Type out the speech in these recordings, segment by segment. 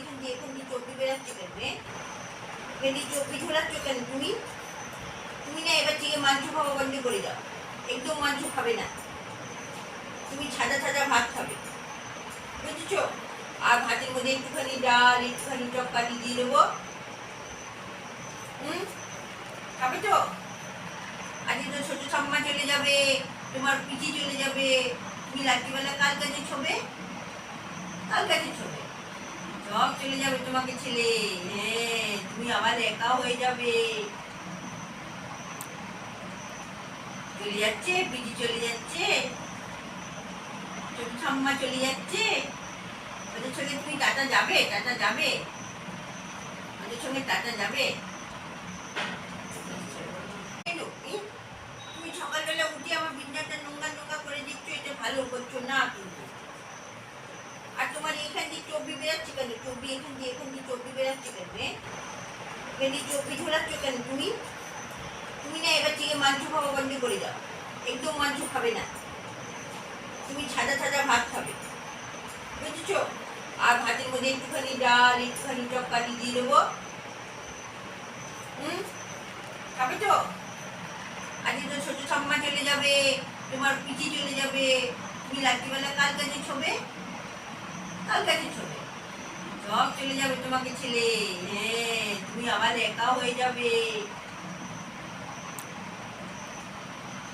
এখান দিয়ে চর্বি বেরাচ্ছে কেন রে? এখান দিয়ে চর্বি ঝোলাচ্ছ কেন তুমি? তুমি না এবার থেকে মাংস খাওয়া বন্ধ করে দাও। একদম মাংস খাবে না, তুমি ছাদা ছাদা ভাত খাবে, বুঝেছো? আর ভাতের মধ্যে একটুখানি ডাল, একটুখানি চটকাটি দিয়ে দেবো। খাবে তো? আজকে তো ছোট ঠাম্মা চলে যাবে, তোমার পিচি চলে যাবে, তুমি রাত্রিবেলা কার কাছে ছোবে? কার কাছে ছোবে? সব চলে যাবে তোমাকে ছেলে। হ্যাঁ, তুমি আবার একা হয়ে যাবে। চলে যাচ্ছে, পিচি চলে যাচ্ছে, ছোট ঠাম্মা চলে যাচ্ছে, ওদের সঙ্গে তুমি টাটা যাবে? টাটা যাবে? ওদের সঙ্গে টাটা যাবে? তুমি সকালবেলা উঠে আমার বিছানাটা নোংরা নোংরা করে দিচ্ছ, এটা ভালো করছো না কিন্তু। আর তোমার এখান দিয়ে চর্বি বেরাচ্ছে কেন? চর্বি এখান দিয়ে চর্বি বেরাচ্ছে কেন রে? এখান দিয়ে চর্বি ঝোলাচ্ছ কেন তুমি? তুমি না এবার থেকে মাংস খাওয়া বন্ধ করে দাও। একদম মাংস খাবে না, তুমি ছাদা ছাদা ভাত খাবে, বুঝেছো? আর ভাতের মধ্যে একটুখানি ডাল, একটুখানি চটকাটি দিয়ে দেবো। খাবে তো? আজকে তো ছোট ঠাম্মা চলে যাবে, তোমার পিচি চলে যাবে, তুমি রাত্রিবেলা কার কাছে ছোবে? কার কাছে ছোবে? সব চলে যাবে তোমাকে ছেলে। হ্যাঁ, তুমি আবার একা হয়ে যাবে।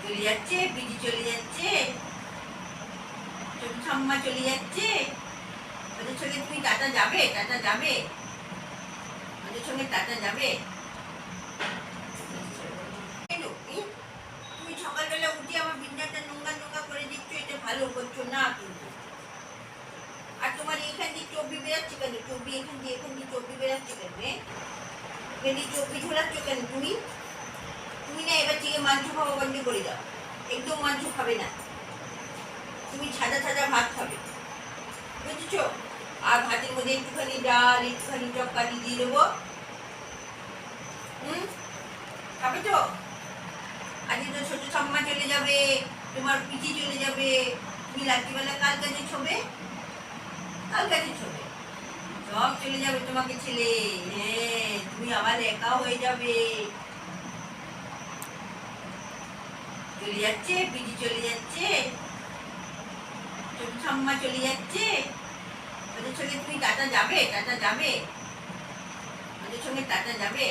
চলে যাচ্ছে, পিচি চলে যাচ্ছে, ছোট ঠাম্মা চলে যাচ্ছে, ওদের সঙ্গে তুমি টাটা যাবে? টাটা যাবে? ওদের সঙ্গে টাটা যাবে? তুমি সকালবেলা উঠে আমার বিছানাটা নোংরা নোংরা করে দিচ্ছ, এটা ভালো করছো না কিন্তু। আর তোমার এখান দিয়ে চর্বি বেরাচ্ছে কেন? চর্বি এখান দিয়ে চর্বি বেরাচ্ছে কেন রে? এখান দিয়ে চর্বি ঝোলাচ্ছ কেন তুমি? তুমি না এবার থেকে মাংস খাওয়া বন্ধ করে দাও। একদম মাংস খাবে না, তুমি ছাদা ছাদা ভাত খাবে, বুঝেছো? আর ভাতের মধ্যে একটুখানি ডাল, একটুখানি চটকাটি দিয়ে দেবো। খাবে তো? আজকে তো ছোট ঠাম্মা চলে যাবে, তোমার পিচি চলে যাবে, তুমি রাত্রিবেলা কার কাছে ছোবে? কার কাছে ছোবে? সব চলে যাবে তোমাকে ছেলে। হ্যাঁ, তুমি আবার একা হয়ে যাবে। চলে যাচ্ছে, পিচি চলে যাচ্ছে, ছোট ঠাম্মা চলে যাচ্ছে, ওদের সঙ্গে তুমি টাটা যাবে? টাটা যাবে? ওদের সঙ্গে টাটা যাবে?